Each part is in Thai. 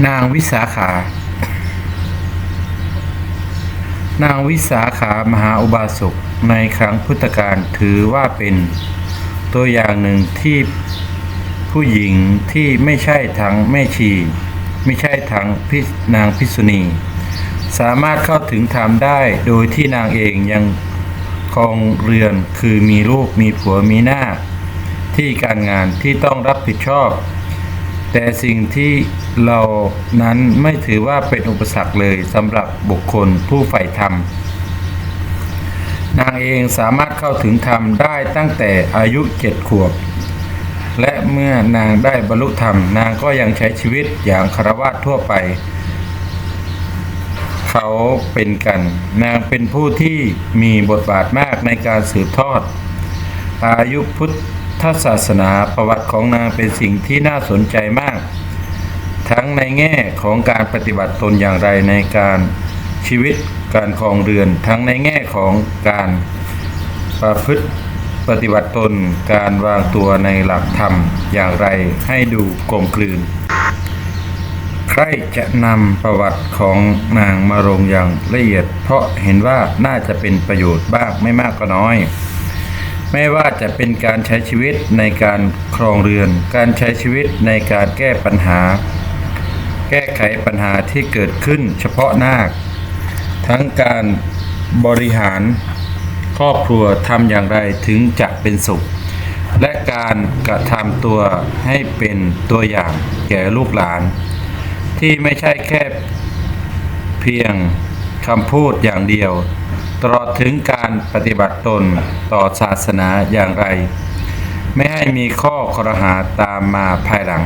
นางวิสาขานางวิสาขามหาอุบาสกในครั้งพุทธกาลถือว่าเป็นตัวอย่างหนึ่งที่ผู้หญิงที่ไม่ใช่ทั้งแม่ชีไม่ใช่ทั้งนางภิกษุณีสามารถเข้าถึงธรรมได้โดยที่นางเองยังครองเรือนคือมีลูกมีผัวมีหน้าที่การงานที่ต้องรับผิดชอบแต่สิ่งที่เรานั้นไม่ถือว่าเป็นอุปสรรคเลยสำหรับบุคคลผู้ใฝ่ธรรมนางเองสามารถเข้าถึงธรรมได้ตั้งแต่อายุ7 ขวบและเมื่อนางได้บรรลุธรรมนางก็ยังใช้ชีวิตอย่างฆราวาสทั่วไปเขาเป็นกันนางเป็นผู้ที่มีบทบาทมากในการสืบทอดอายุพุทธศาสนาประวัติของนางเป็นสิ่งที่น่าสนใจมากทั้งในแง่ของการปฏิบัติตนอย่างไรในการชีวิตการครองเรือนทั้งในแง่ของการประพฤติปฏิบัติตนการวางตัวในหลักธรรมอย่างไรให้ดูกลมกลืนใครจะนำประวัติของนางมาลงอย่างละเอียดเพราะเห็นว่าน่าจะเป็นประโยชน์บ้างไม่มากก็น้อยไม่ว่าจะเป็นการใช้ชีวิตในการครองเรือนการใช้ชีวิตในการแก้ไขปัญหาที่เกิดขึ้นเฉพาะหน้าทั้งการบริหารครอบครัวทำอย่างไรถึงจะเป็นสุขและการกระทำตัวให้เป็นตัวอย่างแก่ลูกหลานที่ไม่ใช่แค่เพียงคำพูดอย่างเดียวตลอดถึงการปฏิบัติตนต่อศาสนาอย่างไรไม่ให้มีข้อครหาตามมาภายหลัง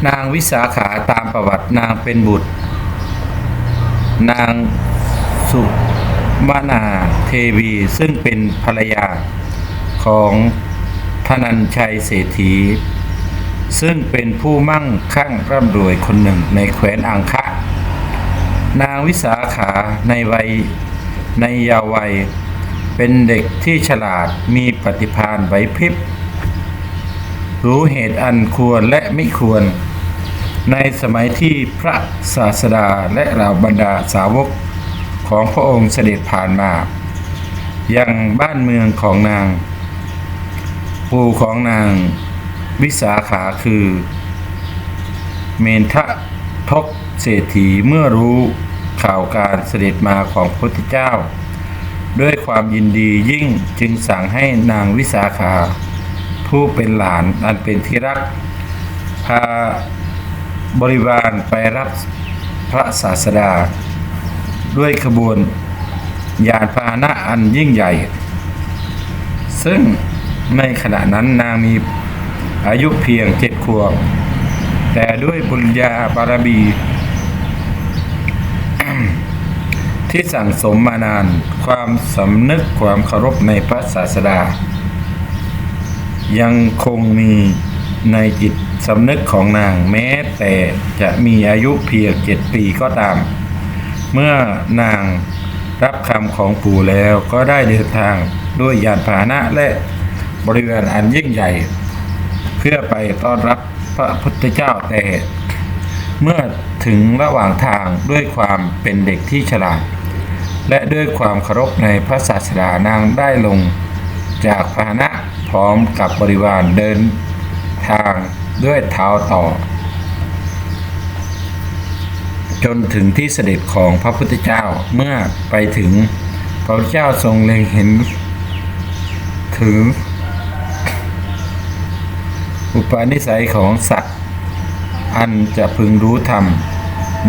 นางวิสาขาตามประวัตินางเป็นบุตรนางสุวนาเทวีซึ่งเป็นภรรยาของธนัญชัยเศรษฐีซึ่งเป็นผู้มั่งคั่งร่ำรวยคนหนึ่งในแคว้นอังคะนางวิสาขาในเยาว์วัยเป็นเด็กที่ฉลาดมีปฏิภาณไหวพริบรู้เหตุอันควรและไม่ควรในสมัยที่พระศาสดาและเหล่าบรรดาสาวกของพระองค์เสด็จผ่านมายังบ้านเมืองของนางปู่ของนางวิสาขาคือเมธทกเศรษฐีเมื่อรู้ข่าวการเสด็จมาของพระพุทธเจ้าด้วยความยินดียิ่งจึงสั่งให้นางวิสาขาผู้เป็นหลานอันเป็นที่รักพาบริวารไปรับพระศาสดาด้วยขบวนยานพาหนะอันยิ่งใหญ่ซึ่งในขณะนั้นนางมีอายุเพียง7 ขวบแต่ด้วยบุญญาบารมี ที่สั่งสมมานานความสำนึกความเคารพในพระศาสดายังคงมีในจิตสำนึกของนางแม้แต่จะมีอายุเพียง7 ปีก็ตามเมื่อนางรับคำของปู่แล้วก็ได้เดินทางด้วยยานพาหนะและบริวารอันยิ่งใหญ่เพื่อไปต้อนรับพระพุทธเจ้าแต่เมื่อถึงระหว่างทางด้วยความเป็นเด็กที่ฉลาดและด้วยความเคารพในพระศาสดานางได้ลงจากพาหนะพร้อมกับบริวารเดินทางด้วยเท้าต่อจนถึงที่เสด็จของพระพุทธเจ้าเมื่อไปถึงพระพุทธเจ้าทรงเล็งเห็นถึงอุปนิสัยของสัตว์อันจะพึงรู้ธรรม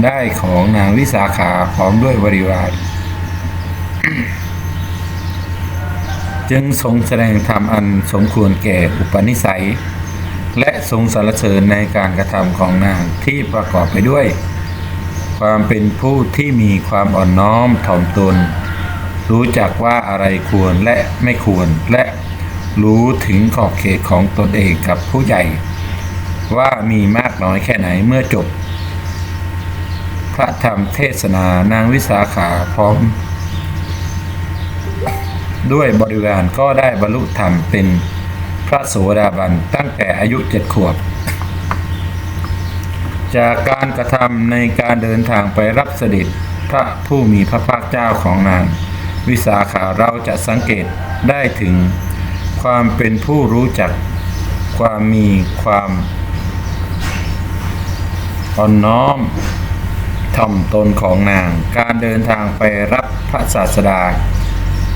ได้ของนางวิสาขาพร้อมด้วยบริวารจึงทรงแสดงธรรมอันสมควรแก่อุปนิสัยและทรงสรรเสริญในการกระทำของนางที่ประกอบไปด้วยความเป็นผู้ที่มีความอ่อนน้อมถ่อมตนรู้จักว่าอะไรควรและไม่ควรและรู้ถึงขอบเขตของตนเองกับผู้ใหญ่ว่ามีมากน้อยแค่ไหนเมื่อจบพระธรรมเทศนานางวิสาขาพร้อมด้วยบริวารก็ได้บรรลุธรรมเป็นพระโสดาบันตั้งแต่อายุ7 ขวบ จากการกระทำในการเดินทางไปรับเสด็จพระผู้มีพระภาคเจ้าของนางวิสาขาเราจะสังเกตได้ถึงความเป็นผู้รู้จักความมีความอ่อนน้อมถ่อมตนของนางการเดินทางไปรับพระศาสดา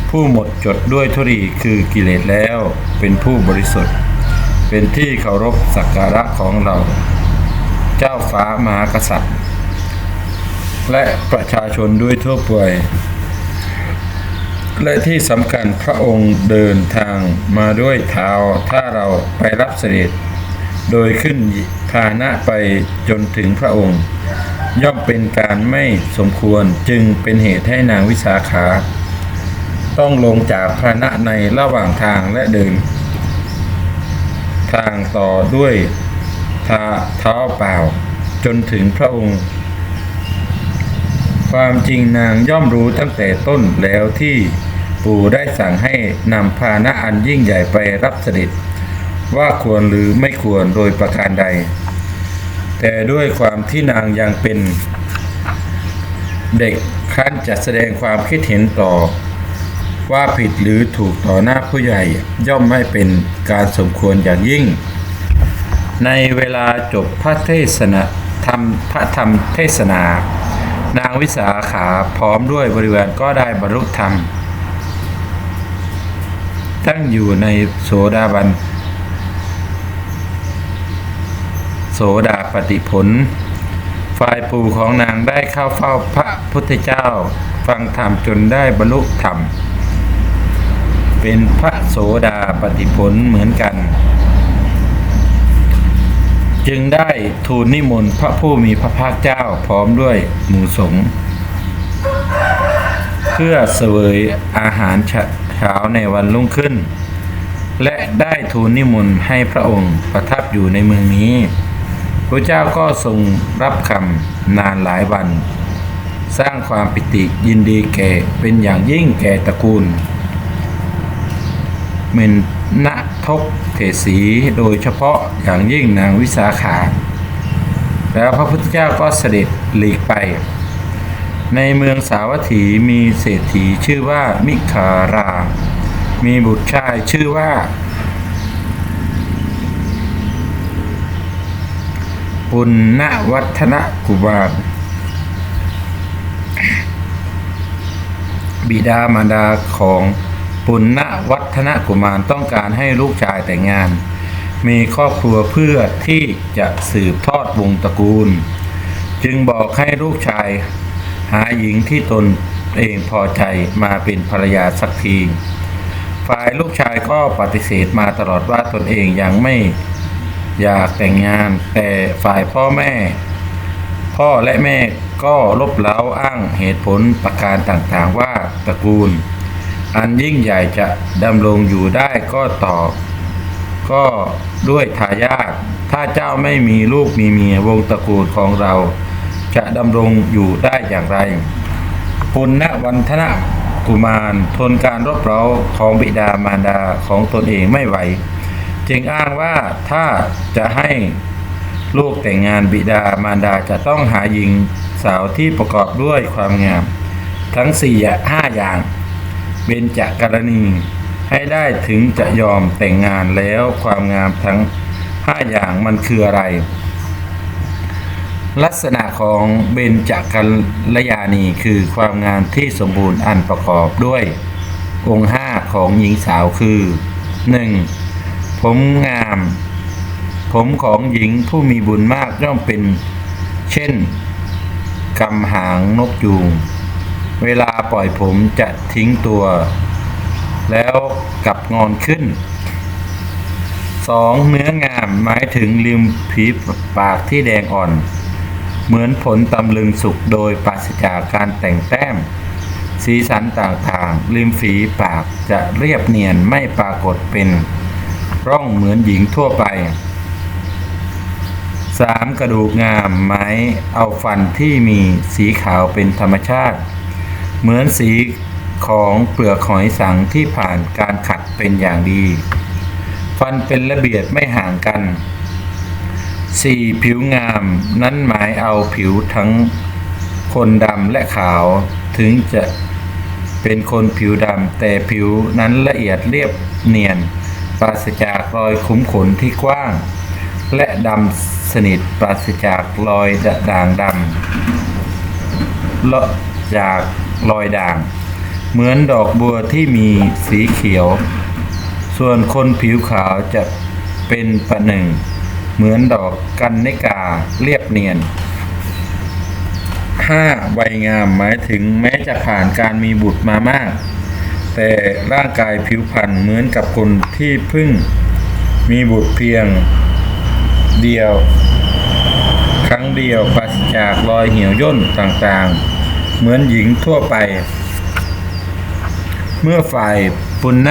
ผู้หมดจดด้วยทุลีคือกิเลสแล้วเป็นผู้บริสุทธิ์เป็นที่เคารพสักการะของเราเจ้าฟ้ามหากษัตริย์และประชาชนด้วยทั่วไปและที่สำคัญพระองค์เดินทางมาด้วยเท้าถ้าเราไปรับเสด็จโดยขึ้นพาหนะไปจนถึงพระองค์ย่อมเป็นการไม่สมควรจึงเป็นเหตุให้นางวิสาขาต้องลงจากพาหนะในระหว่างทางและเดินทางต่อด้วยเท้าเปล่าจนถึงพระองค์ความจริงนางย่อมรู้ตั้งแต่ต้นแล้วที่ปู่ได้สั่งให้นำพาหนะอันยิ่งใหญ่ไปรับเสด็จว่าควรหรือไม่ควรโดยประการใดแต่ด้วยความที่นางยังเป็นเด็กครั้นจะแสดงความคิดเห็นต่อว่าผิดหรือถูกต่อหน้าผู้ใหญ่ย่อมไม่เป็นการสมควรอย่างยิ่งในเวลาจบพระธรรมเทศนานางวิสาขาพร้อมด้วยบริวารก็ได้บรรลุธรรมตั้งอยู่ในโสดาปฏิผลฝ่ายปู่ของนางได้เข้าเฝ้าพระพุทธเจ้าฟังธรรมจนได้บรรลุธรรมเป็นพระโสดาปฏิผลเหมือนกันจึงได้ทูลนิมนต์พระผู้มีพระภาคเจ้าพร้อมด้วยหมู่สงฆ์เพื่อเสวยอาหารเช้าในวันรุ่งขึ้นและได้ทูลนิมนต์ให้พระองค์ประทับอยู่ในเมืองนี้พระเจ้าก็ทรงรับคำนานหลายวันสร้างความปิติยินดีแก่เป็นอย่างยิ่งแก่ตระกูลเมนณทกเถสีโดยเฉพาะอย่างยิ่งนางวิสาขาแล้วพระพุทธเจ้าก็เสด็จหลีกไปในเมืองสาวัตถีมีเศรษฐีชื่อว่ามิคารามีบุตรชายชื่อว่าปุณณวัฒนกุมารบิดามารดาของปุณณวัฒนกุมารต้องการให้ลูกชายแต่งงานมีครอบครัวเพื่อที่จะสืบทอดวงตระกูลจึงบอกให้ลูกชายหาหญิงที่ตนเองพอใจมาเป็นภรรยาสักทีฝ่ายลูกชายก็ปฏิเสธมาตลอดว่าตนเองยังไม่อยากแต่งงานแต่ฝ่ายพ่อและแม่ก็ลบเล้าอ้างเหตุผลประการต่างๆว่าตระกูลอันยิ่งใหญ่จะดำรงอยู่ได้ก็ด้วยทายาทถ้าเจ้าไม่มีลูกมีเมียวงตระกูลของเราจะดำรงอยู่ได้อย่างไรปุณณวัฒนกุมารทนการรบเร้าของบิดามารดาของตนเองไม่ไหวจึงอ้างว่าถ้าจะให้ลูกแต่งงานบิดามารดาจะต้องหาหญิงสาวที่ประกอบด้วยความงามทั้ง5 อย่างเบญจกรณีให้ได้ถึงจะยอมแต่งงานแล้วความงามทั้ง5 อย่างมันคืออะไรลักษณะของเบญจกัลยาณีคือความงามที่สมบูรณ์อันประกอบด้วยองค์5ของหญิงสาวคือ 1. ผมงามผมของหญิงผู้มีบุญมากย่อมเป็นเช่นกำหางนกยูงเวลาปล่อยผมจะทิ้งตัวแล้วกลับงอนขึ้น 2. เนื้องามหมายถึงริมฝีปากที่แดงอ่อนเหมือนผลตำลึงสุกโดยปราศจากการแต่งแต้มสีสันต่างๆริมฝีปากจะเรียบเนียนไม่ปรากฏเป็นร่องเหมือนหญิงทั่วไป 3. กระดูกงามหมายเอาฟันที่มีสีขาวเป็นธรรมชาติเหมือนสีของเปลือกหอยสังที่ผ่านการขัดเป็นอย่างดีฟันเป็นระเบียบไม่ห่างกัน 4. ผิวงามนั้นหมายเอาผิวทั้งคนดำและขาวถึงจะเป็นคนผิวดำแต่ผิวนั้นละเอียดเรียบเนียนปราศจากรอยขุมขนที่กว้างและดำสนิทปราศจากรอยด่างดำเลาะจากรอยด่างเหมือนดอกบัวที่มีสีเขียวส่วนคนผิวขาวจะเป็นประหนึ่งเหมือนดอกกันนิกาเรียบเนียน 5. วัยงามหมายถึงแม้จะผ่านการมีบุตรมามากแต่ร่างกายผิวพรรณเหมือนกับคนที่เพิ่งมีบุตรเพียงเดียวครั้งเดียวปราศจากรอยเหี่ยวย่นต่างๆเหมือนหญิงทั่วไปเมื่อฝ่ายปุณณ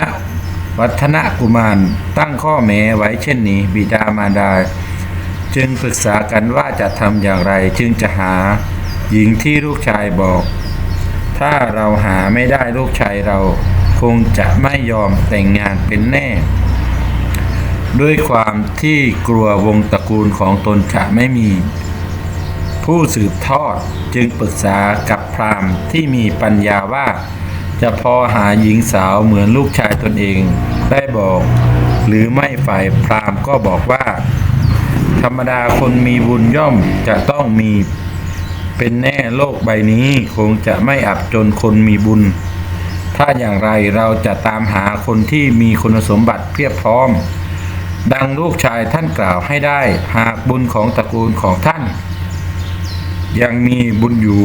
วัฒนกุมารตั้งข้อแม้ไว้เช่นนี้บิดามารดาจึงปรึกษากันว่าจะทำอย่างไรจึงจะหาหญิงที่ลูกชายบอกถ้าเราหาไม่ได้ลูกชายเราคงจะไม่ยอมแต่งงานเป็นแน่ด้วยความที่กลัววงตระกูลของตนจะไม่มีผู้สืบทอดจึงปรึกษากับพราหมณ์ที่มีปัญญาว่าจะพอหาหญิงสาวเหมือนลูกชายตนเองได้บอกหรือไม่ฝ่ายพราหมณ์ก็บอกว่าธรรมดาคนมีบุญย่อมจะต้องมีเป็นแน่โลกใบนี้คงจะไม่อับจนคนมีบุญถ้าอย่างไรเราจะตามหาคนที่มีคุณสมบัติเพียบพร้อมดังลูกชายท่านกล่าวให้ได้หากบุญของตระกูลของท่านยังมีบุญอยู่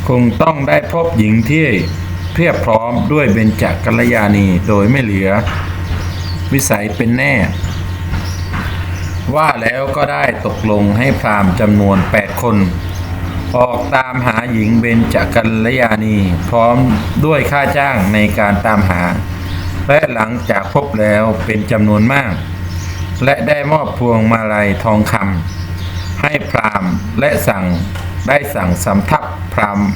คงต้องได้พบหญิงที่เพียบพร้อมด้วยเบญจกัลยาณีโดยไม่เหลือวิสัยเป็นแน่ว่าแล้วก็ได้ตกลงให้พราหมณ์จำนวน8 คนออกตามหาหญิงเบญจกัลยาณีพร้อมด้วยค่าจ้างในการตามหาและหลังจากพบแล้วเป็นจำนวนมากและได้มอบพวงมาลัยทองคำให้พราหมณ์และได้สั่งสำทับพราหมณ์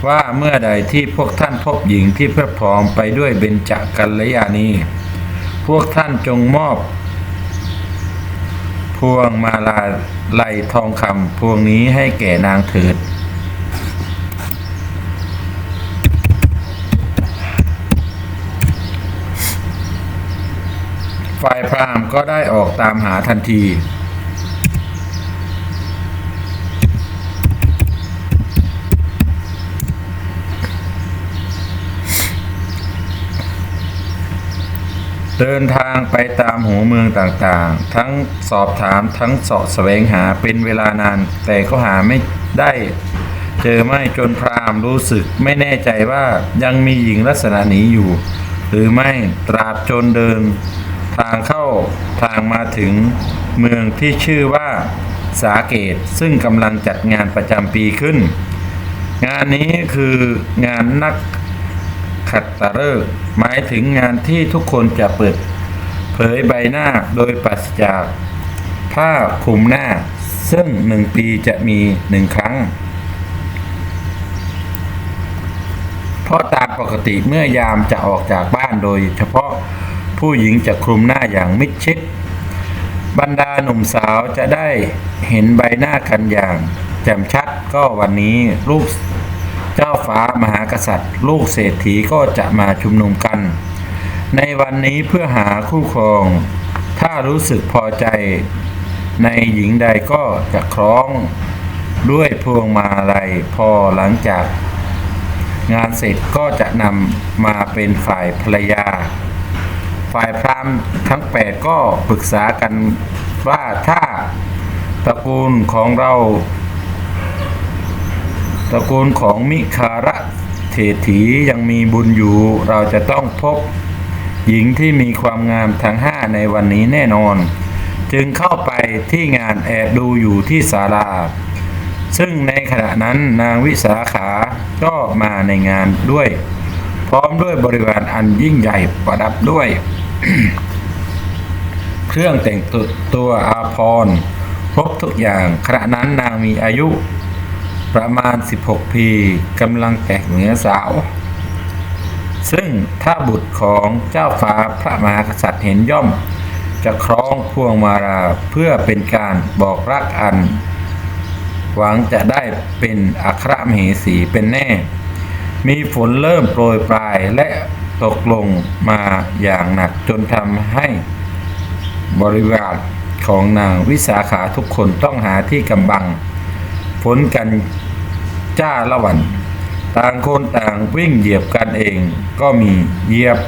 ว่าเมื่อใดที่พวกท่านพบหญิงที่เพียบพร้อมไปด้วยเบญจกัลยาณีพวกท่านจงมอบพวงมาลัยทองคำพวงนี้ให้แก่นางเถิดฝ่ายพราหมณ์ก็ได้ออกตามหาทันทีเดินทางไปตามหัวเมืองต่างๆทั้งสอบถามทั้งเสาะแสวงหาเป็นเวลานานแต่ก็หาไม่ได้เจอไม่จนพราหมณ์รู้สึกไม่แน่ใจว่ายังมีหญิงลักษณะนี้อยู่หรือไม่ตราบจนเดินทางเข้าทางมาถึงเมืองที่ชื่อว่าสาเกตซึ่งกำลังจัดงานประจำปีขึ้นงานนี้คืองานนักขัตฤกษ์หมายถึงงานที่ทุกคนจะเปิดเผยใบหน้าโดยปราศจากผ้าคลุมหน้าซึ่ง1 ปีจะมี1 ครั้งเพราะตามปกติเมื่อยามจะออกจากบ้านโดยเฉพาะผู้หญิงจะคลุมหน้าอย่างมิดชิดบรรดาหนุ่มสาวจะได้เห็นใบหน้ากันอย่างแจ่มชัดก็วันนี้ลูกเจ้าฟ้ามหากษัตริย์ลูกเศรษฐีก็จะมาชุมนุมกันในวันนี้เพื่อหาคู่ครองถ้ารู้สึกพอใจในหญิงใดก็จะคล้องด้วยพวงมาลัยพอหลังจากงานเสร็จก็จะนำมาเป็นฝ่ายภรรยาฝ่ายพราหมณ์ทั้ง8ก็ปรึกษากันว่าถ้าตระกูลของเราตระกูลของมิคาระเศรษฐียังมีบุญอยู่เราจะต้องพบหญิงที่มีความงามทั้ง5ในวันนี้แน่นอนจึงเข้าไปที่งานแอบดูอยู่ที่ศาลาซึ่งในขณะนั้นนางวิสาขาก็มาในงานด้วยพร้อมด้วยบริวารอันยิ่งใหญ่ประดับด้วย เครื่องแต่งตัวอาภรณ์ครบทุกอย่างขณะนั้นนางมีอายุประมาณ16 ปีกำลังแตกเหนือสาว ซึ่งถ้าบุตรของเจ้าฟ้าพระมหากษัตริย์เห็นย่อมจะคล้องพวงมาลาเพื่อเป็นการบอกรักอันหวังจะได้เป็นอัครมเหสีเป็นแน่มีฝนเริ่มโปรยปลายและตกลงมาอย่างหนักจนทำให้บริวารของนางวิสาขาทุกคนต้องหาที่กำบังฝนกันจ้าละวันต่างคนต่างวิ่งเหยียบกันเองก็มีเหยียบ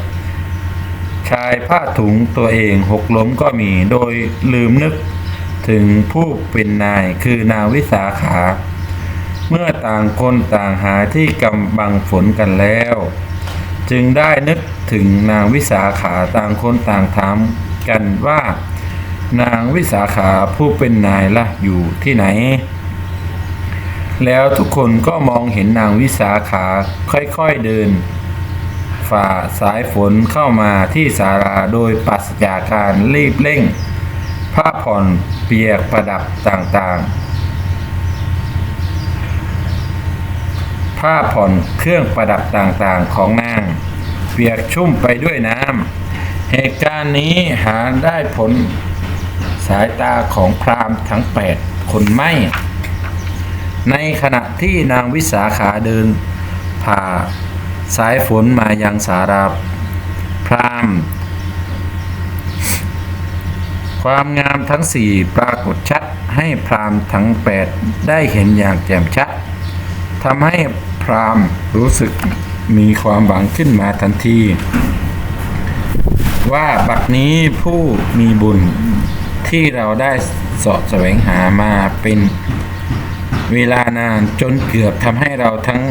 ชายผ้าถุงตัวเองหกล้มก็มีโดยลืมนึกถึงผู้เป็นนายคือนางวิสาขาเมื่อต่างคนต่างหาที่กำบังฝนกันแล้วจึงได้นึกถึงนางวิสาขาต่างคนต่างถามกันว่านางวิสาขาผู้เป็นนายล่ะอยู่ที่ไหนแล้วทุกคนก็มองเห็นนางวิสาขาค่อยๆเดินฝ่าสายฝนเข้ามาที่ศาลาโดยปราศจากการรีบเร่งผ้าผ่อนเปียกประดับต่างๆผ้าผ่อนเครื่องประดับต่างๆของนางเปียกชุ่มไปด้วยน้ำเหตุการณ์นี้หาได้ผลสายตาของพราหมณ์ทั้ง8คนไม่ในขณะที่นางวิสาขาเดินผ่าสายฝนมายังศาลาพราหมณ์ความงามทั้ง4ปรากฏชัดให้พราหมณ์ทั้ง8ได้เห็นอย่างแจ่มชัดทำให้พราหมณ์รู้สึกมีความหวังขึ้นมาทันทีว่าบัดนี้ผู้มีบุญที่เราได้เสาะแสวงหามาเป็นเวลานานจนเกือบทำให้เราทั้ง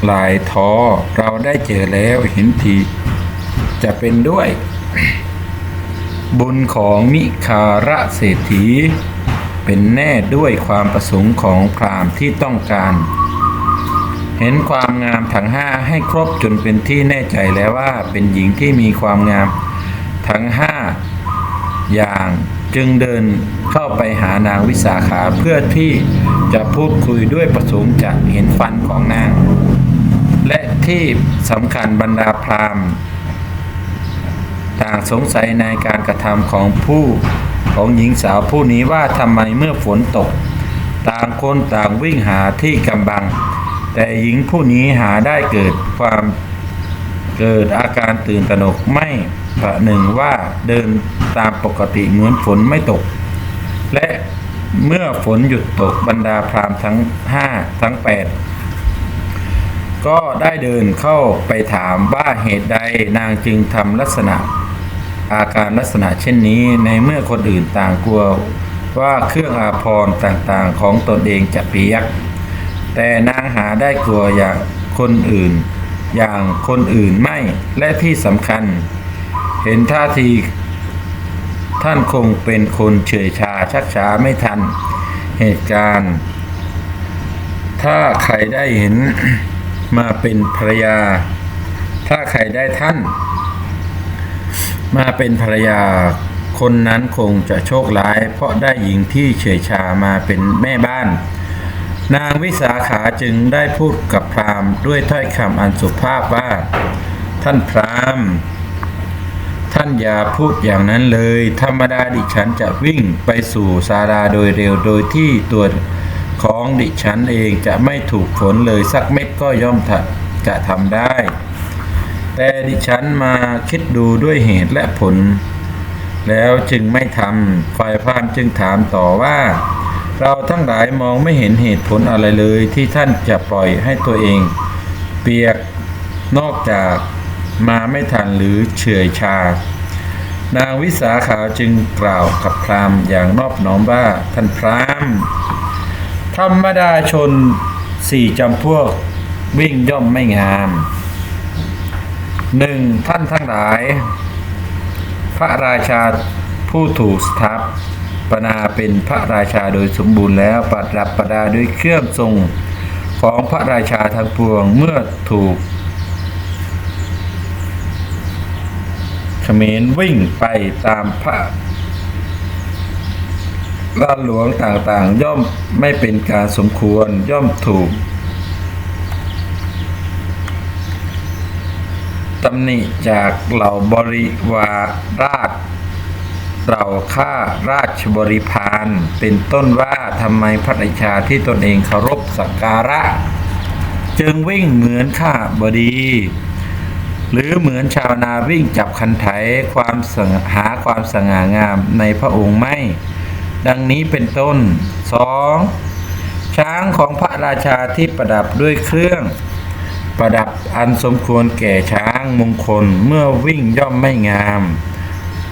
หลายท้อเราได้เจอแล้วเห็นทีจะเป็นด้วยบุญของมิคาระเศรษฐีเป็นแน่ด้วยความประสงค์ของพราหมณ์ที่ต้องการเห็นความงามทั้ง5ให้ครบจนเป็นที่แน่ใจแล้วว่าเป็นหญิงที่มีความงามทั้ง5อย่างจึงเดินเข้าไปหานางวิสาขาเพื่อที่จะพูดคุยด้วยประสงค์จะเห็นฟันของนางและที่สำคัญบรรดาพราหมณ์ต่างสงสัยในการกระทำของหญิงสาวผู้นี้ว่าทำไมเมื่อฝนตกต่างคนต่างวิ่งหาที่กำบังแต่หญิงผู้นี้หาได้เกิดอาการตื่นตระหนกไม่ประหนึ่งว่าเดินตามปกติเหมือนฝนไม่ตกและเมื่อฝนหยุดตกบรรดาพราหมณ์ทั้ง5ทั้ง8ก็ได้เดินเข้าไปถามว่าเหตุใดนางจึงทำอาการลักษณะเช่นนี้ในเมื่อคนอื่นต่างกลัวว่าเครื่องอาภรณ์ต่างๆของตนเองจะเปียกแต่นางหาได้กลัวอย่างคนอื่นไม่และที่สำคัญเห็นท่าทีท่านคงเป็นคนเฉยชาชักช้าไม่ทันเหตุการณ์ถ้าใครได้เห็นมาเป็นภรรยาถ้าใครได้ท่านมาเป็นภรรยาคนนั้นคงจะโชคร้ายเพราะได้หญิงที่เฉยชามาเป็นแม่บ้านนางวิสาขาจึงได้พูดกับพราหมณ์ด้วยถ้อยคำอันสุภาพว่าท่านพราหมณ์ท่านอย่าพูดอย่างนั้นเลยธรรมดาดิฉันจะวิ่งไปสู่ศาลาโดยเร็วโดยที่ตัวของดิฉันเองจะไม่ถูกฝนเลยสักเม็ดก็ย่อมจะทำได้แต่ดิฉันมาคิดดูด้วยเหตุและผลแล้วจึงไม่ทำฝ่ายพราหมณ์จึงถามต่อว่าเราทั้งหลายมองไม่เห็นเหตุผลอะไรเลยที่ท่านจะปล่อยให้ตัวเองเปียกนอกจากมาไม่ทันหรือเฉื่อยชานางวิสาขาจึงกล่าวกับพราหมณ์อย่างนอบน้อมว่าท่านพราหมณ์ธรรมดาชน4จำพวกวิ่งย่อมไม่งาม 1. ท่านทั้งหลายพระราชาผู้ถูกสถาปนาเป็นพระราชาโดยสมบูรณ์แล้วประดับประดาด้วยเครื่องทรงของพระราชาทั้งปวงเมื่อถูกเขมรวิ่งไปตามพระราชหลวงต่างๆย่อมไม่เป็นการสมควรย่อมถูกต ำหนิจากเหล่าบริวารราชเหล่าข้าราชบริพารเป็นต้นว่าทำไมพระราชาที่ตนเองเคารพสักการะจึงวิ่งเหมือนข้าบดี หรือเหมือนชาวนาวิ่งจับคันไถหาความสง่างามในพระองค์ไม่ดังนี้เป็นต้น 2. ช้างของพระราชาที่ประดับด้วยเครื่องประดับอันสมควรแก่ช้างมงคลเมื่อวิ่งย่อมไม่งาม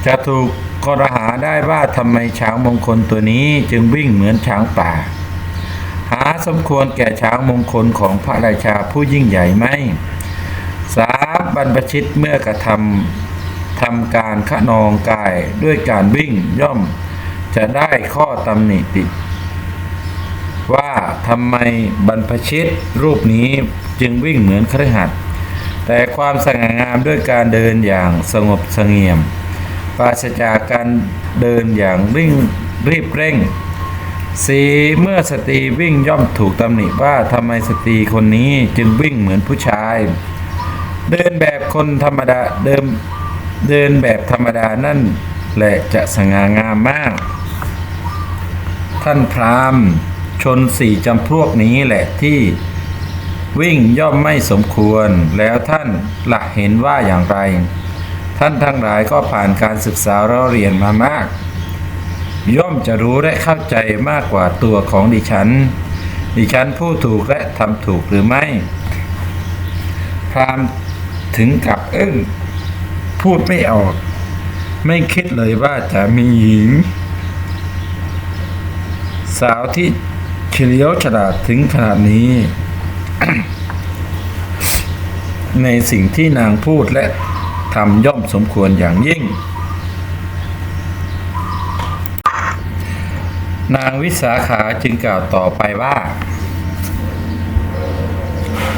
จะถูกกล่าวหาได้ว่าทำไมช้างมงคลตัวนี้จึงวิ่งเหมือนช้างป่าหาสมควรแก่ช้างมงคลของพระราชาผู้ยิ่งใหญ่ไหม 3. บรรพชิตเมื่อกระทำการขนองกายด้วยการวิ่งย่อมจะได้ข้อตำหนิติว่าทำไมบรรพชิตรูปนี้จึงวิ่งเหมือนคฤหัสถ์แต่ความสง่างามด้วยการเดินอย่างสงบเสงี่ยมปราศจากการเดินอย่างรีบเร่ง 4. เมื่อสตรีวิ่งย่อมถูกตำหนิว่าทำไมสตรีคนนี้จึงวิ่งเหมือนผู้ชายเดินแบบคนธรรมดาเดินแบบธรรมดานั่นแหละจะสง่างามมากท่านพราหมณ์ชนสี่จำพวกนี้แหละที่วิ่งย่อมไม่สมควรแล้วท่านละเห็นว่าอย่างไรท่านทั้งหลายก็ผ่านการศึกษาเรียนมามากย่อมจะรู้และเข้าใจมากกว่าตัวของดิฉันพูดถูกและทำถูกหรือไม่พราหมณ์ถึงกับพูดไม่ออกไม่คิดเลยว่าจะมีหญิงสาวที่เฉลียวฉลาดถึงขนาดนี้ ในสิ่งที่นางพูดและทำย่อมสมควรอย่างยิ่งนางวิสาขาจึงกล่าวต่อไปว่า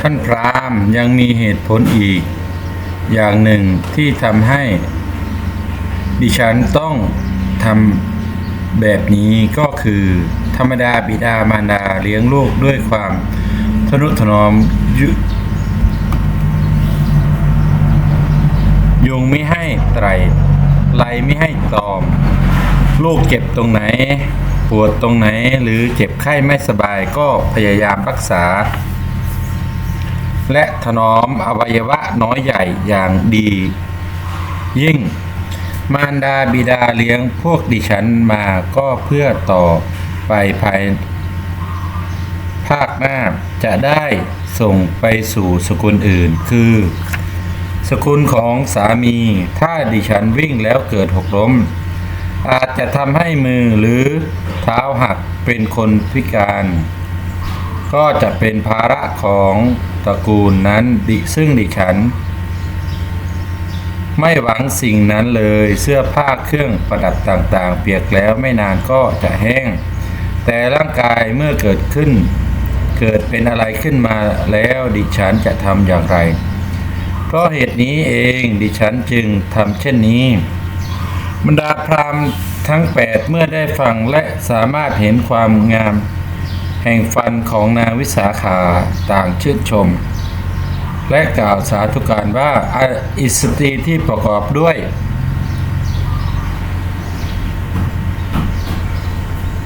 ท่านพราหมณ์ยังมีเหตุผลอีกอย่างหนึ่งที่ทำให้ดิฉันต้องทำแบบนี้ก็คือธรรมดาบิดามารดาเลี้ยงลูกด้วยความทนุถนอมยุงไม่ให้ไตรไลไม่ให้ตอมลูกเจ็บตรงไหนปวดตรงไหนหรือเจ็บไข้ไม่สบายก็พยายามรักษาและถนอมอวัยวะน้อยใหญ่อย่างดียิ่งมารดาบิดาเลี้ยงพวกดิฉันมาก็เพื่อต่อไปภายภาคหน้าจะได้ส่งไปสู่สกุลอื่นคือสกุลของสามีถ้าดิฉันวิ่งแล้วเกิดหกล้มอาจจะทำให้มือหรือเท้าหักเป็นคนพิการก็จะเป็นภาระของตระกูลนั้นซึ่งดิฉันไม่หวังสิ่งนั้นเลยเสื้อผ้าเครื่องประดับต่างๆเปียกแล้วไม่นานก็จะแห้งแต่ร่างกายเมื่อเกิดเป็นอะไรขึ้นมาแล้วดิฉันจะทำอย่างไรเพราะเหตุนี้เองดิฉันจึงทำเช่นนี้บรรดาพราหมณ์ทั้ง8เมื่อได้ฟังและสามารถเห็นความงามแห่งฟันของนางวิสาขาต่างชื่นชมและกล่าวสาธุการว่าอิสตรีที่ประกอบด้วย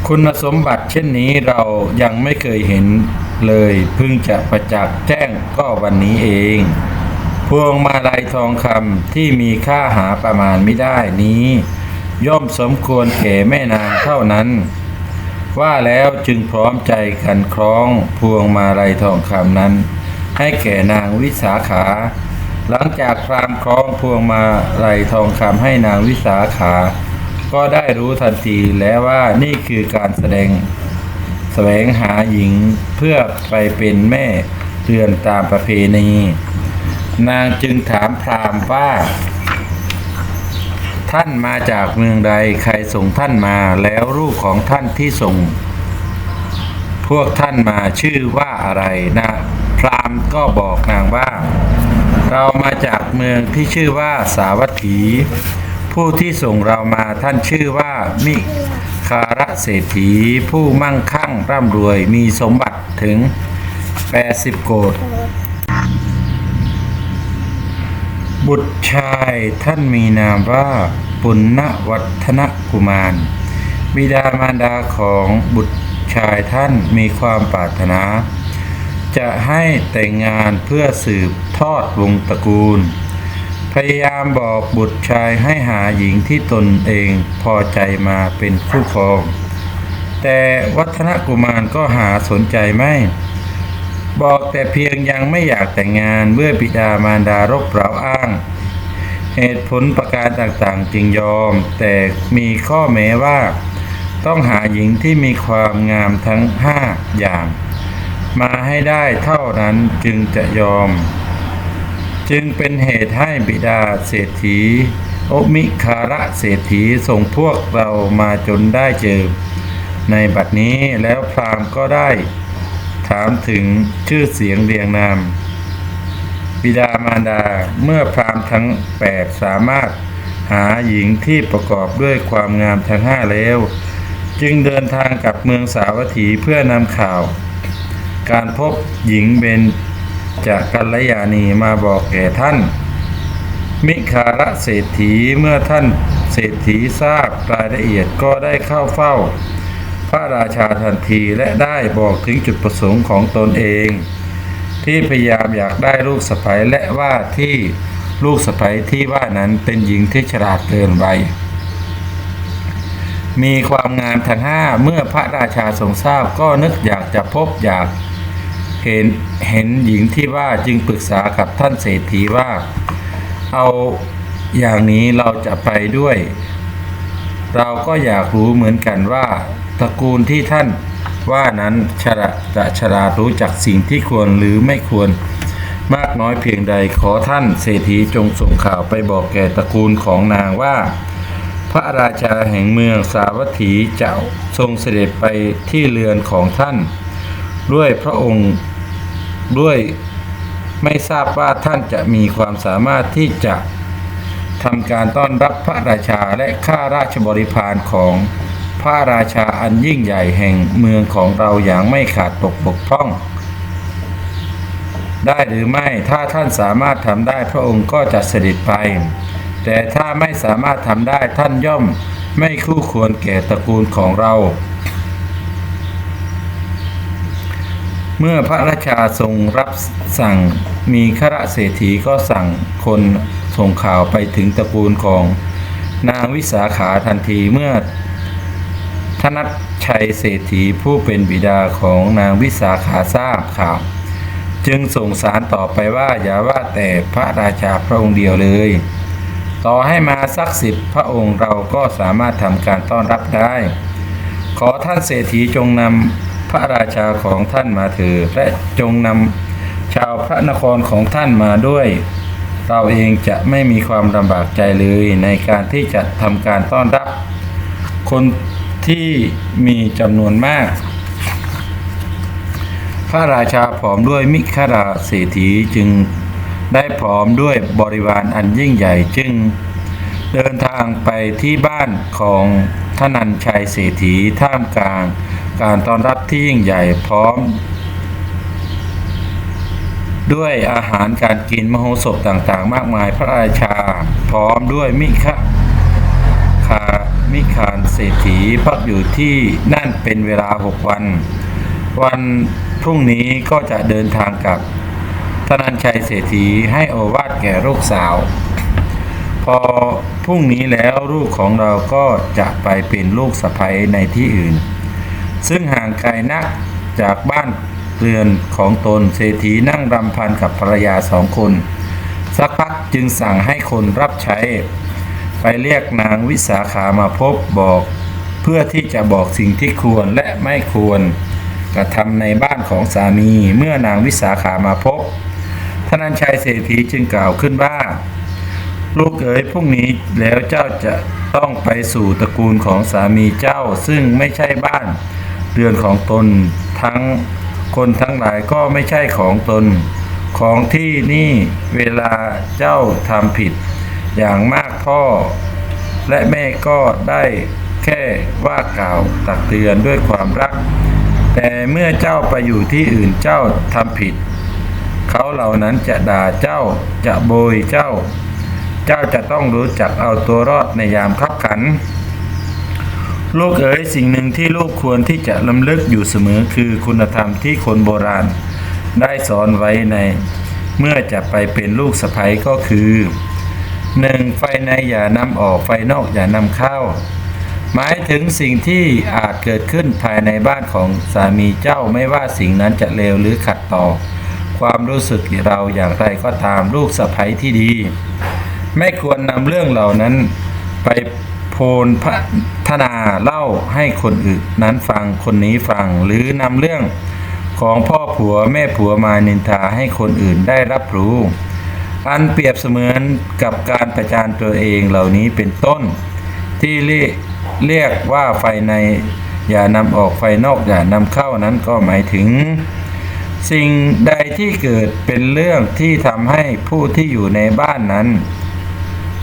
คุณสมบัติเช่นนี้เรายังไม่เคยเห็นเลยเพิ่งจะประจักษ์แจ้งก็วันนี้เองพวงมาลัยทองคำที่มีค่าหาประมาณไม่ได้นี้ย่อมสมควรแก่แม่นางเท่านั้นว่าแล้วจึงพร้อมใจกันคล้องพวงมาลัยทองคำนั้นให้แก่นางวิสาขาหลังจากพราหมณ์คล้องพวงมาลัยทองคำให้นางวิสาขาก็ได้รู้ทันทีแล้วว่านี่คือการแสวงหาหญิงเพื่อไปเป็นแม่เรือนตามประเพณีนางจึงถามพราหมณ์ว่าท่านมาจากเมืองใดใครส่งท่านมาแล้วลูกของท่านที่ส่งพวกท่านมาชื่อว่าอะไรนะพราหมณ์ก็บอกนางว่าเรามาจากเมืองที่ชื่อว่าสาวัตถีผู้ที่ส่งเรามาท่านชื่อว่ามิคารเศรษฐีผู้มั่งคั่งร่ำรวยมีสมบัติถึง80 โกฏบุ บุตรชายท่านมีนามว่าปุณณวัฒนกุมารบิดามารดาของบุตรชายท่านมีความปรารถนาจะให้แต่งงานเพื่อสืบทอดวงศ์ตระกูลพยายามบอกบุตรชายให้หาหญิงที่ตนเองพอใจมาเป็นคู่ครองแต่วัฒนกุมารก็หาสนใจไม่บอกแต่เพียงยังไม่อยากแต่งงานเมื่อบิดามารดารบเร้าอ้างเหตุผลประการต่างๆจึงยอมแต่มีข้อแม้ว่าต้องหาหญิงที่มีความงามทั้ง5อย่างมาให้ได้เท่านั้นจึงจะยอมจึงเป็นเหตุให้บิดาเศรษฐีโอมิคาระเศรษฐีส่งพวกเรามาจนได้เจอในบัดนี้แล้วพราหมณ์ก็ได้ถามถึงชื่อเสียงเรียงนามบิดามารดาเมื่อพราหมณ์ทั้ง8สามารถหาหญิงที่ประกอบด้วยความงามทั้ง5แล้วจึงเดินทางกลับเมืองสาวัตถีเพื่อนำข่าวการพบหญิงเบญจกัลยาณีมาบอกแก่ท่านมิคาระเศรษฐีเมื่อท่านเศรษฐีทราบรายละเอียดก็ได้เข้าเฝ้าพระราชาทันทีและได้บอกถึงจุดประสงค์ของตนเองที่พยายามอยากได้ลูกสะใภ้และว่าที่ลูกสะใภ้ที่ว่านั้นเป็นหญิงที่ฉลาดเกินวัยมีความงามทั้ง5เมื่อพระราชาทรงทราบก็นึกอยากจะพบอยากเห็นหญิงที่ว่าจึงปรึกษากับท่านเศรษฐีว่าเอาอย่างนี้เราจะไปด้วยเราก็อยากรู้เหมือนกันว่าตระกูลที่ท่านว่านั้นจะฉลาดรู้จักสิ่งที่ควรหรือไม่ควรมากน้อยเพียงใดขอท่านเศรษฐีจงส่งข่าวไปบอกแก่ตระกูลของนางว่าพระราชาแห่งเมืองสาวัตถีจะทรงเสด็จไปที่เรือนของท่านด้วยพระองค์ด้วยไม่ทราบว่าท่านจะมีความสามารถที่จะทำการต้อนรับพระราชาและข้าราชบริพารของพระราชาอันยิ่งใหญ่แห่งเมืองของเราอย่างไม่ขาดตกบกพร่องได้หรือไม่ถ้าท่านสามารถทำได้พระองค์ก็จะเสด็จไปแต่ถ้าไม่สามารถทำได้ท่านย่อมไม่คู่ควรแก่ตระกูลของเราเมื่อพระราชาทรงรับสั่งมีข้าราชเศรษฐีก็สั่งคนส่งข่าวไปถึงตระกูลของนางวิสาขาทันทีเมื่อธนัชชัยเศรษฐีผู้เป็นบิดาของนางวิสาขาทราบข่าวจึงส่งสารต่อไปว่าอย่าว่าแต่พระราชาพระองค์เดียวเลยต่อให้มาสัก10พระองค์เราก็สามารถทำการต้อนรับได้ขอท่านเศรษฐีจงนำพระราชาของท่านมาเถิดและจงนำชาวพระนครของท่านมาด้วยเราเองจะไม่มีความลำบากใจเลยในการที่จะทำการต้อนรับคนที่มีจำนวนมากพระราชาพร้อมด้วยมิคราเศรษฐีจึงได้พร้อมด้วยบริวารอันยิ่งใหญ่จึงเดินทางไปที่บ้านของธนัญชัยเศรษฐีท่ามกลางการต้อนรับที่ยิ่งใหญ่พร้อมด้วยอาหารการกินมโหสถต่างๆมากมายพระราชาพร้อมด้วยมิคารเศรษฐีพักอยู่ที่นั่นเป็นเวลา6 วันวันพรุ่งนี้ก็จะเดินทางกับธนัญชัยเศรษฐีให้โอวาทแก่ลูกสาวพอพรุ่งนี้แล้วลูกของเราก็จะไปเป็นลูกสะใภ้ในที่อื่นซึ่งห่างไกลนักจากบ้านเรือนของตนเศรษฐีนั่งรำพันกับภรรยา2 คนสักพักจึงสั่งให้คนรับใช้ไปเรียกนางวิสาขามาพบบอกเพื่อที่จะบอกสิ่งที่ควรและไม่ควรกระทำในบ้านของสามีเมื่อนางวิสาขามาพบธนัญชัยเศรษฐีจึงกล่าวขึ้นว่าลูกเอ๋ยพรุ่งนี้แล้วเจ้าจะต้องไปสู่ตระกูลของสามีเจ้าซึ่งไม่ใช่บ้านเรือนของตนทั้งคนทั้งหลายก็ไม่ใช่ของตนของที่นี่เวลาเจ้าทำผิดอย่างมากพ่อและแม่ก็ได้แค่ว่ากล่าวตักเตือนด้วยความรักแต่เมื่อเจ้าไปอยู่ที่อื่นเจ้าทำผิดเขาเหล่านั้นจะด่าเจ้าจะโบยเจ้า เจ้าจะต้องรู้จักเอาตัวรอดในยามคับขันลูกเอ๋ยสิ่งหนึ่งที่ลูกควรที่จะรำลึกอยู่เสมอคือคุณธรรมที่คนโบราณได้สอนไว้ในเมื่อจะไปเป็นลูกสะใภ้ก็คือ 1. ไฟในอย่านำออกไฟนอกอย่านำเข้าหมายถึงสิ่งที่อาจเกิดขึ้นภายในบ้านของสามีเจ้าไม่ว่าสิ่งนั้นจะเลวหรือขัดต่อความรู้สึกเราอย่างไรก็ตามลูกสะใภ้ที่ดีไม่ควรนำเรื่องเหล่านั้นไปโพลพัฒนาเล่าให้คนอื่นนั้นฟังคนนี้ฟังหรือนำเรื่องของพ่อผัวแม่ผัวมานินทาให้คนอื่นได้รับรู้อันเปรียบเสมือนกับการประจานตัวเองเหล่านี้เป็นต้นที่เรียกว่าไฟในอย่านำออกไฟนอกอย่านำเข้านั้นก็หมายถึงสิ่งใดที่เกิดเป็นเรื่องที่ทำให้ผู้ที่อยู่ในบ้านนั้น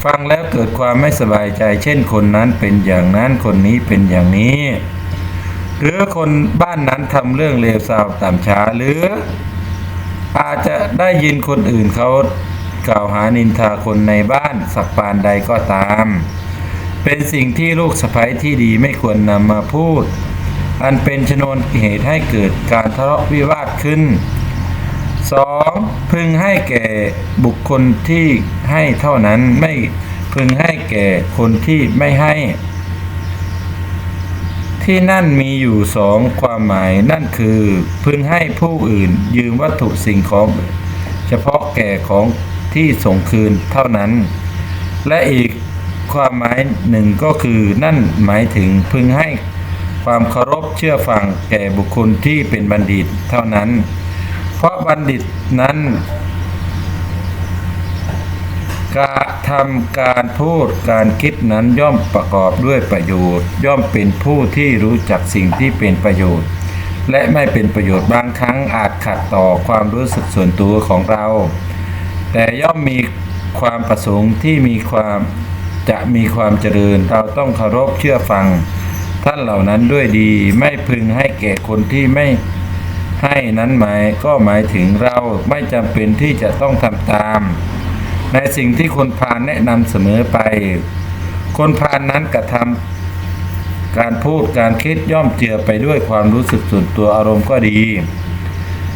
ฟังแล้วเกิดความไม่สบายใจเช่นคนนั้นเป็นอย่างนั้นคนนี้เป็นอย่างนี้หรือคนบ้านนั้นทำเรื่องเลวทรามต่ำช้าหรืออาจจะได้ยินคนอื่นเขากล่าวหานินทาคนในบ้านสักปานใดก็ตามเป็นสิ่งที่ลูกสะใภ้ที่ดีไม่ควรนำมาพูดอันเป็นชนวนเหตุให้เกิดการทะเลาะวิวาทขึ้น 2. พึงให้แก่บุคคลที่ให้เท่านั้นไม่พึงให้แก่คนที่ไม่ให้ที่นั่นมีอยู่สองความหมายนั่นคือพึงให้ผู้อื่นยืมวัตถุสิ่งของเฉพาะแก่ของที่ส่งคืนเท่านั้นและอีกความหมายหนึ่งก็คือนั่นหมายถึงพึงให้ความเคารพเชื่อฟังแก่บุคคลที่เป็นบัณฑิตเท่านั้นเพราะบัณฑิตนั้นการทำการพูดการคิดนั้นย่อมประกอบด้วยประโยชน์ย่อมเป็นผู้ที่รู้จักสิ่งที่เป็นประโยชน์และไม่เป็นประโยชน์บางครั้งอาจขัดต่อความรู้สึกส่วนตัวของเราแต่ย่อมมีความประสงค์ที่มีความเจริญเราต้องเคารพเชื่อฟังท่านเหล่านั้นด้วยดีไม่พึงให้แก่คนที่ไม่ให้นั้นหมายถึงเราไม่จำเป็นที่จะต้องทำตามในสิ่งที่คนพาลแนะนำเสมอไปคนพาลนั้นกระทำการพูดการคิดย่อมเจือไปด้วยความรู้สึกส่วนตัวอารมณ์ก็ดี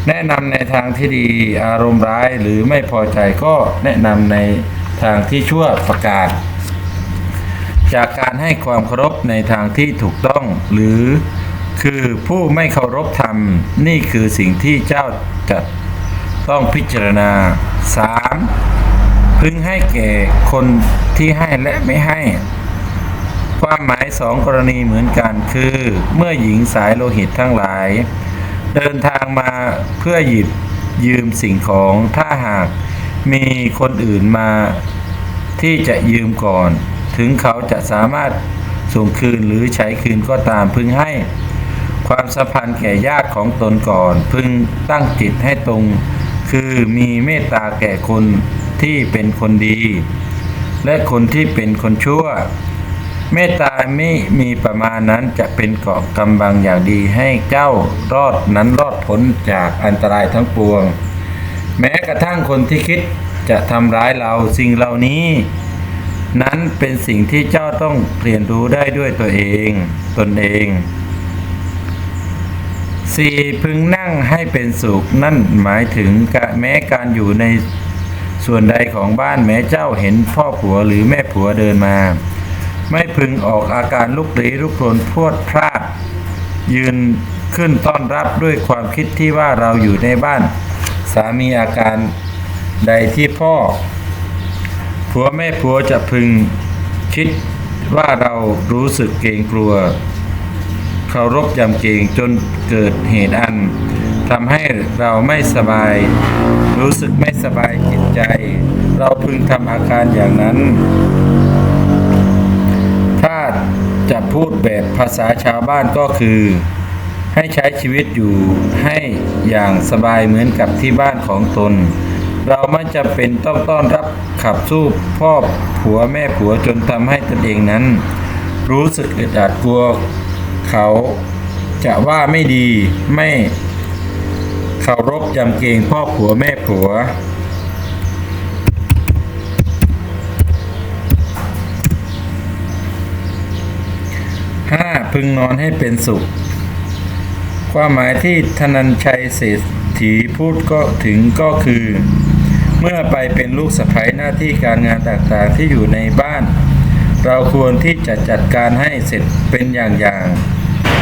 แนะนำในทางที่ดีอารมณ์ร้ายหรือไม่พอใจก็แนะนำในทางที่ชั่วประกาศจากการให้ความเคารพในทางที่ถูกต้องหรือคือผู้ไม่เคารพธรรมนี่คือสิ่งที่เจ้าจะต้องพิจารณา 3. พึงให้แก่คนที่ให้และไม่ให้ความหมายสองกรณีเหมือนกันคือเมื่อหญิงสายโลหิตทั้งหลายเดินทางมาเพื่อหยิบยืมสิ่งของถ้าหากมีคนอื่นมาที่จะยืมก่อนถึงเขาจะสามารถส่งคืนหรือใช้คืนก็ตามพึงให้ความสัมพันธ์แก่ญาติของตนก่อนพึงตั้งจิตให้ตรงคือมีเมตตาแก่คนที่เป็นคนดีและคนที่เป็นคนชั่วเมตตาไม่มีประมาณนั้นจะเป็นเกราะกำบังอย่างดีให้เจ้ารอดพ้นจากอันตรายทั้งปวงแม้กระทั่งคนที่คิดจะทำร้ายเราสิ่งเหล่านี้นั้นเป็นสิ่งที่เจ้าต้องเรียนรู้ได้ด้วยตนเอง 4. พึงนั่งให้เป็นสุขนั่นหมายถึงแม้การอยู่ในส่วนใดของบ้านแม้เจ้าเห็นพ่อผัวหรือแม่ผัวเดินมาไม่พึงออกอาการลุกลี้ลุกลนพรวดพลาดยืนขึ้นต้อนรับด้วยความคิดที่ว่าเราอยู่ในบ้านสามีอาการใดที่พ่อผัวแม่ผัวจะพึงคิดว่าเรารู้สึกเกรงกลัวเคารพยำเกรงจนเกิดเหตุอันทำให้เราไม่สบายรู้สึกไม่สบายจิตใจเราพึงทำอาการอย่างนั้นถ้าจะพูดแบบภาษาชาวบ้านก็คือให้ใช้ชีวิตอยู่ให้อย่างสบายเหมือนกับที่บ้านของตนเราไม่จำเป็นต้องต้อนรับขับสู้พ่อผัวแม่ผัวจนทำให้ตนเองนั้นรู้สึกอึดอัดกลัวเขาจะว่าไม่ดีไม่เคารพยำเกรงพ่อผัวแม่ผัว 5. พึงนอนให้เป็นสุขความหมายที่ธนัญชัยเศรษฐีพูดก็คือ เมื่อไปเป็นลูกสะใภ้หน้าที่การงานต่างๆที่อยู่ในบ้าน เราควรที่จะจัดการให้เสร็จเป็นอย่าง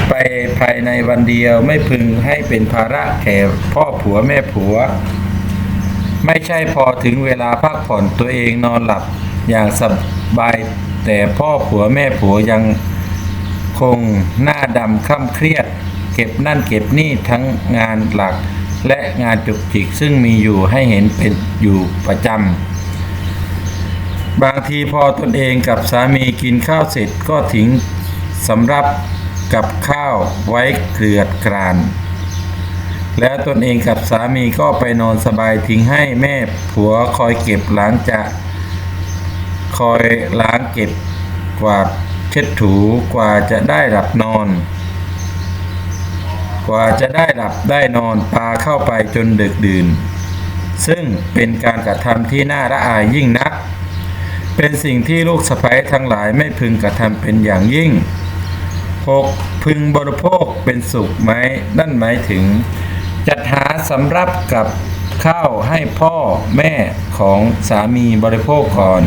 ไปภายในวันเดียวไม่พึงให้เป็นภาระแก่พ่อผัวแม่ผัวไม่ใช่พอถึงเวลาพักผ่อนตัวเองนอนหลับอย่างสบายแต่พ่อผัวแม่ผัวยังคงหน้าดำคล่ำเครียดเก็บนั่นเก็บนี่ทั้งงานหลักและงานจุกจิกซึ่งมีอยู่ให้เห็นเป็นอยู่ประจำบางทีพอตนเองกับสามีกินข้าวเสร็จก็ทิ้งสำรับกับข้าวไว้เกลื่อนกลาดแล้วตนเองกับสามีก็ไปนอนสบายทิ้งให้แม่ผัวคอยเก็บล้างเก็บกวาดเช็ดถูกว่าจะได้หลับได้นอนปาเข้าไปจนดึกดื่นซึ่งเป็นการกระทำที่น่าละอายยิ่งนักเป็นสิ่งที่ลูกสะใภ้ทั้งหลายไม่พึงกระทำเป็นอย่างยิ่ง 6. พึงบริโภคเป็นสุขไหมนั่นหมายถึงจัดหาสำรับกับข้าวให้พ่อแม่ของสามีบริโภคก่อน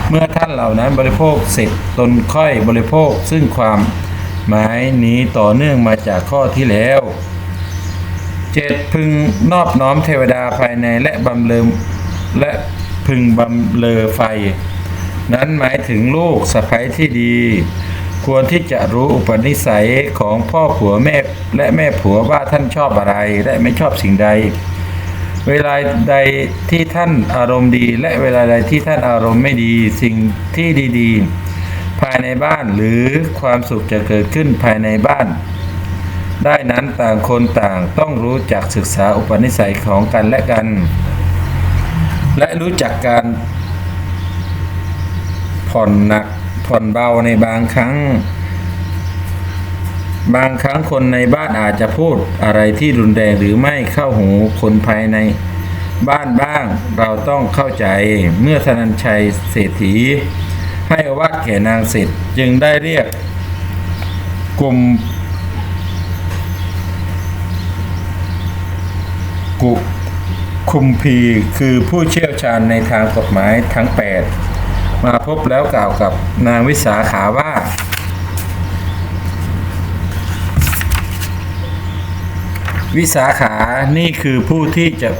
เมื่อท่านเหล่านั้นบริโภคเสร็จตนค่อยบริโภคซึ่งความหมายนี้ต่อเนื่องมาจากข้อที่แล้ว 7. พึงนอบน้อมเทวดาภายในและพึงบำเลอไฟนั้นหมายถึงลูกสะใภ้ที่ดีควรที่จะรู้อุปนิสัยของพ่อผัวแม่และแม่ผัวว่าท่านชอบอะไรและไม่ชอบสิ่งใดเวลาใดที่ท่านอารมณ์ดีและเวลาใดที่ท่านอารมณ์ไม่ดีสิ่งที่ดีๆภายในบ้านหรือความสุขจะเกิดขึ้นภายในบ้านได้นั้นต่างคนต่างต้องรู้จักศึกษาอุปนิสัยของกันและกันและรู้จักการผ่อนหนักผ่อนเบาในบางครั้งคนในบ้านอาจจะพูดอะไรที่รุนแรงหรือไม่เข้าหูคนภายในบ้านบ้างเราต้องเข้าใจเมื่อธนัญชัยเศรษฐีให้โอวาทแก่นางเสร็จจึงได้เรียกคุมพีคือผู้เชี่ยวชาญในทางกฎหมายทั้ง8มาพบแล้วกล่าวกับนางวิสาขาว่าวิสาขานี่คือผู้ที่จะ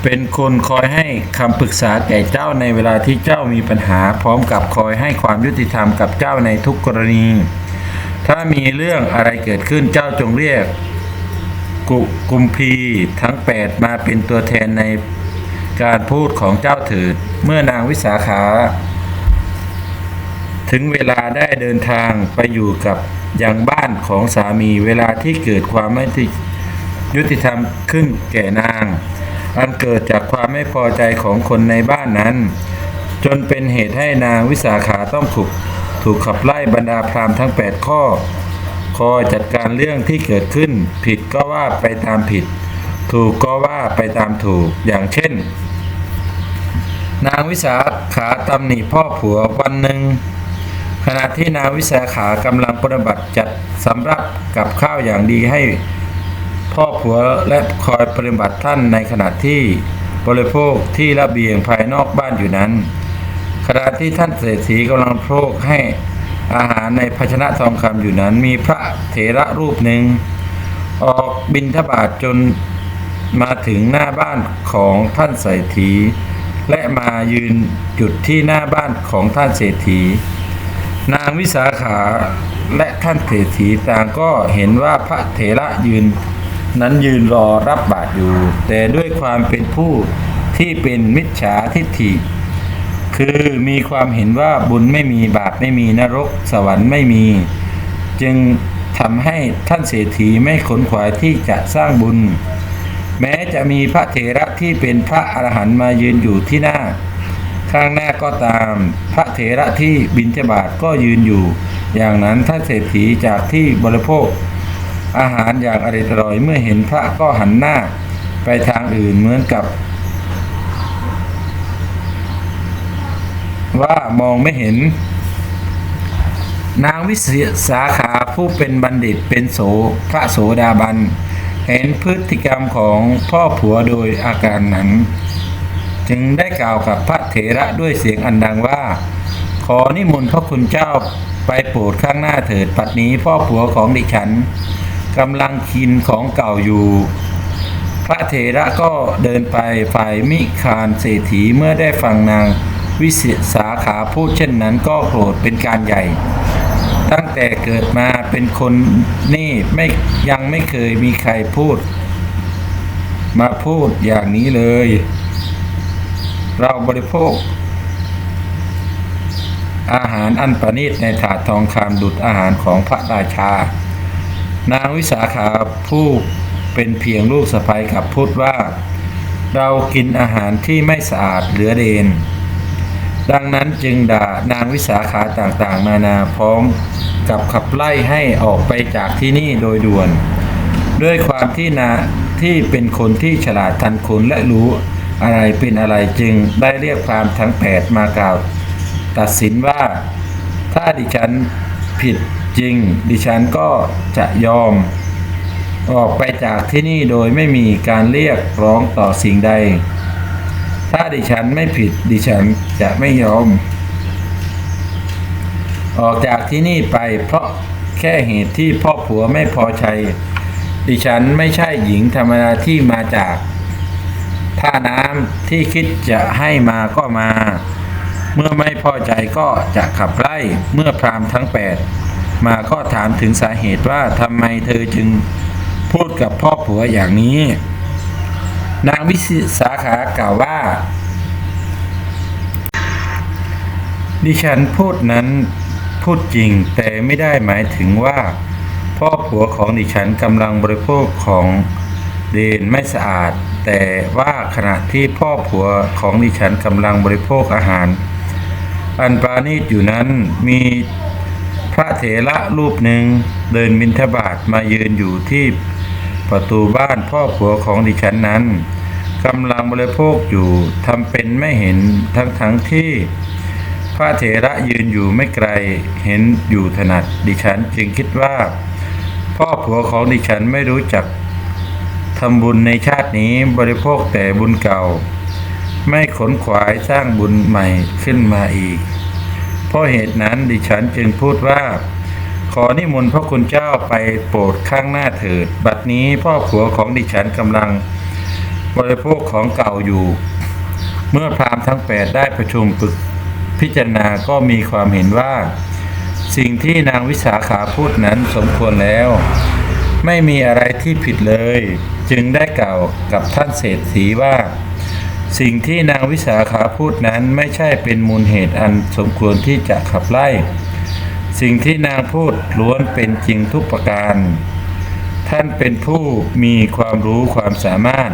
เป็นคนคอยให้คำปรึกษาแก่เจ้าในเวลาที่เจ้ามีปัญหาพร้อมกับคอยให้ความยุติธรรมกับเจ้าในทุกกรณีถ้ามีเรื่องอะไรเกิดขึ้นเจ้าจงเรียกกุมพีทั้ง8มาเป็นตัวแทนในการพูดของเจ้าเถิดเมื่อนางวิสาขาถึงเวลาได้เดินทางไปอยู่กับยังบ้านของสามีเวลาที่เกิดความไม่ยุติธรรมขึ้นแก่นางอันเกิดจากความไม่พอใจของคนในบ้านนั้นจนเป็นเหตุให้นางวิสาขาต้องถูกขับไล่บรรดาพราหมณ์ทั้ง8ข้อคอยจัดการเรื่องที่เกิดขึ้นผิดก็ว่าไปตามผิดถูกก็ว่าไปตามถูกอย่างเช่นนางวิสาขาตำหนิพ่อผัววันหนึ่งขณะที่นางวิสาขากำลังปฏิบัติจัดสำรับกับข้าวอย่างดีให้พ่อผัวและคอยปฏิบัติท่านในขณะที่บริโภคที่ระเบียงภายนอกบ้านอยู่นั้นขณะที่ท่านเศรษฐีกำลังโภคให้อาหารในภาชนะทองคำอยู่นั้นมีพระเถระรูปหนึ่งออกบิณฑบาตจนมาถึงหน้าบ้านของท่านเศรษฐีและมายืนจุดที่หน้าบ้านของท่านเศรษฐีนางวิสาขาและท่านเศรษฐีต่างก็เห็นว่าพระเถระยืนรอรับบาตรอยู่แต่ด้วยความเป็นผู้ที่เป็นมิจฉาทิฏฐิคือมีความเห็นว่าบุญไม่มีบาปไม่มีนรกสวรรค์ไม่มีจึงทำให้ท่านเศรษฐีไม่ขนขวายที่จะสร้างบุญแม้จะมีพระเถระที่เป็นพระอรหันต์มายืนอยู่ที่หน้าข้างหน้าก็ตามพระเถระที่บิณฑบาตก็ยืนอยู่อย่างนั้นท่านเศรษฐีจากที่บริโภคอาหารอย่างอร่อยเมื่อเห็นพระก็หันหน้าไปทางอื่นเหมือนกับว่ามองไม่เห็น นางวิสาขาผู้เป็นบัณฑิตเป็นพระโสดาบันเห็นพฤติกรรมของพ่อผัวโดยอาการนั้นจึงได้กล่าวกับพระเถระด้วยเสียงอันดังว่าขอนิมนต์พระคุณเจ้าไปโปรดข้างหน้าเถิดปัจจุบันพ่อผัวของดิฉันกำลังกินของเก่าอยู่พระเถระก็เดินไปฝ่ายมิคารเศรษฐีเมื่อได้ฟังนางวิสาขาพูดเช่นนั้นก็โกรธเป็นการใหญ่ตั้งแต่เกิดมาเป็นคนนี่ยังไม่เคยมีใครพูดอย่างนี้เลยเราบริโภคอาหารอันประณีตในถาดทองคำดุจอาหารของพระราชานางวิสาขาผู้เป็นเพียงลูกสะใภ้กลับพูดว่าเรากินอาหารที่ไม่สะอาดเหลือเดนดังนั้นจึงด่านางวิสาขาต่างๆนานาพร้อมกับขับไล่ให้ออกไปจากที่นี่โดยด่วนด้วยความที่เป็นคนที่ฉลาดทันคนและรู้อะไรเป็นอะไรจึงได้เรียกพราหมณ์ทั้ง8มากล่าวตัดสินว่าถ้าดิฉันผิดจริงดิฉันก็จะยอมออกไปจากที่นี่โดยไม่มีการเรียกร้องต่อสิ่งใดถ้าดิฉันไม่ผิดดิฉันจะไม่ยอมออกจากที่นี่ไปเพราะแค่เหตุที่พ่อผัวไม่พอใจดิฉันไม่ใช่หญิงธรรมดาที่มาจากท่าน้ำที่คิดจะให้มาก็มาเมื่อไม่พอใจก็จะขับไล่เมื่อพราหมณ์ทั้ง8มาก็ถามถึงสาเหตุว่าทำไมเธอจึงพูดกับพ่อผัวอย่างนี้นางวิสาขากล่าวว่าดิฉันพูดนั้นพูดจริงแต่ไม่ได้หมายถึงว่าพ่อผัวของดิฉันกำลังบริโภคของเดนไม่สะอาดแต่ว่าขณะที่พ่อผัวของดิฉันกำลังบริโภคอาหารอันปราณีตอยู่นั้นมีพระเถระรูปหนึ่งเดินบิณฑบาตมายืนอยู่ที่ประตูบ้านพ่อผัวของดิฉันนั้นกำลังบริโภคอยู่ทำเป็นไม่เห็นทั้งที่พระเถระยืนอยู่ไม่ไกลเห็นอยู่ถนัดดิฉันจึงคิดว่าพ่อผัวของดิฉันไม่รู้จักทำบุญในชาตินี้บริโภคแต่บุญเก่าไม่ขนขวายสร้างบุญใหม่ขึ้นมาอีกเพราะเหตุนั้นดิฉันจึงพูดว่าขอนิมนต์พระคุณเจ้าไปโปรดข้างหน้าเถิดบัดนี้พ่อผัวของดิฉันกำลังบริโภคของเก่าอยู่เมื่อพราหมณ์ทั้ง8ได้ประชุมพิจารณาก็มีความเห็นว่าสิ่งที่นางวิสาขาพูดนั้นสมควรแล้วไม่มีอะไรที่ผิดเลยจึงได้กล่าวกับท่านเศรษฐีว่าสิ่งที่นางวิสาขาพูดนั้นไม่ใช่เป็นมูลเหตุอันสมควรที่จะขับไล่สิ่งที่นางพูดล้วนเป็นจริงทุกประการท่านเป็นผู้มีความรู้ความสามารถ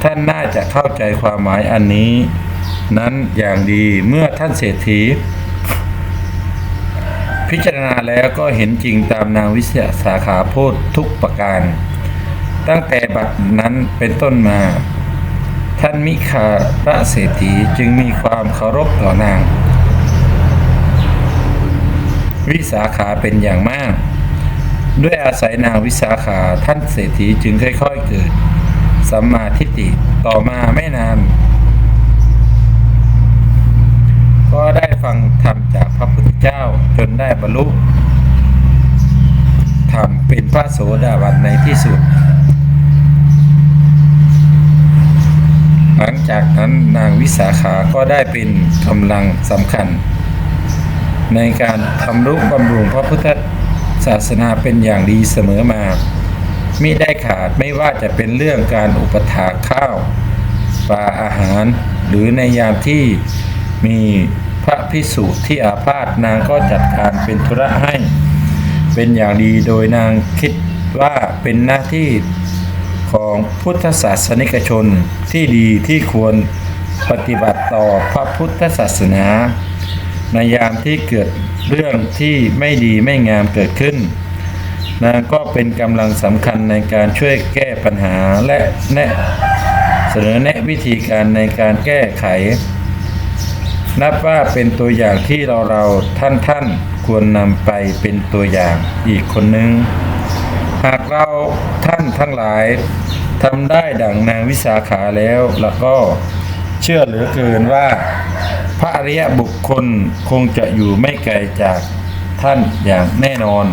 ท่านน่าจะเข้าใจความหมายอันนี้นั้นอย่างดีเมื่อท่านเศรษฐีพิจารณาแล้วก็เห็นจริงตามนางวิสาขาพูดทุกประการตั้งแต่บัดนั้นเป็นต้นมาท่านมิคาพระเศรษฐีจึงมีความเคารพต่อนางวิสาขาเป็นอย่างมากด้วยอาศัยนางวิสาขาท่านเศรษฐีจึงค่อยๆเกิดสัมมาทิฏฐิต่อมาไม่นานก็ได้ฟังธรรมจากพระพุทธเจ้าจนได้บรรลุธรรมเป็นพระโสดาบันในที่สุดหลังจากนั้นนางวิสาขาก็ได้เป็นกำลังสำคัญในการทำนุบำรุงพระพุทธศาสนาเป็นอย่างดีเสมอมามิได้ขาดไม่ว่าจะเป็นเรื่องการอุปถากข้าวปลาอาหารหรือในยามที่มีพระภิกษุที่อาพาธนางก็จัดการเป็นธุระให้เป็นอย่างดีโดยนางคิดว่าเป็นหน้าที่ของพุทธศาสนิกชนที่ดีที่ควรปฏิบัติต่อพระพุทธศาสนาในยามที่เกิดเรื่องที่ไม่ดีไม่งามเกิดขึ้นนางก็เป็นกำลังสำคัญในการช่วยแก้ปัญหาและเสนอแนะวิธีการในการแก้ไขนับว่าเป็นตัวอย่างที่เราท่าน ควรนำไปเป็นตัวอย่างอีกคนหนึ่งหากเราท่านทั้งหลายทำได้ดังนางวิสาขาแล้วก็เชื่อเหลือเกินว่าพระอริยบุคคลคงจะอยู่ไม่ไกลจากท่านอย่างแน่นอน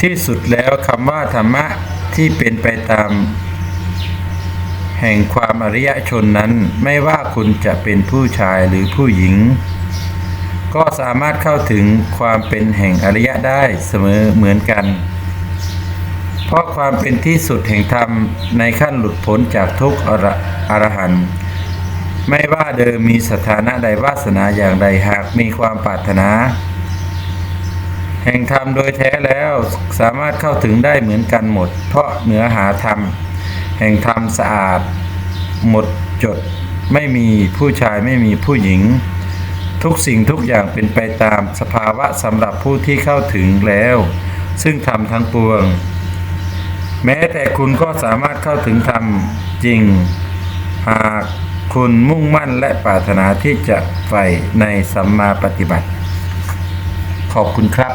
ที่สุดแล้วคำว่าธรรมะที่เป็นไปตามแห่งความอริยชนนั้นไม่ว่าคุณจะเป็นผู้ชายหรือผู้หญิงก็สามารถเข้าถึงความเป็นแห่งอริยะได้เสมอเหมือนกันเพราะความเป็นที่สุดแห่งธรรมในขั้นหลุดพ้นจากทุกข์อรหันต์ไม่ว่าเดิมมีสถานะใดวาสนาอย่างใดหากมีความปรารถนาแห่งธรรมโดยแท้แล้วสามารถเข้าถึงได้เหมือนกันหมดเพราะเนื้อหาธรรมแห่งธรรมสะอาดหมดจดไม่มีผู้ชายไม่มีผู้หญิงทุกสิ่งทุกอย่างเป็นไปตามสภาวะสำหรับผู้ที่เข้าถึงแล้วซึ่งธรรมทั้งปวงแม้แต่คุณก็สามารถเข้าถึงธรรมจริงหากคุณมุ่งมั่นและปรารถนาที่จะใฝ่ในสัมมาปฏิบัติขอบคุณครับ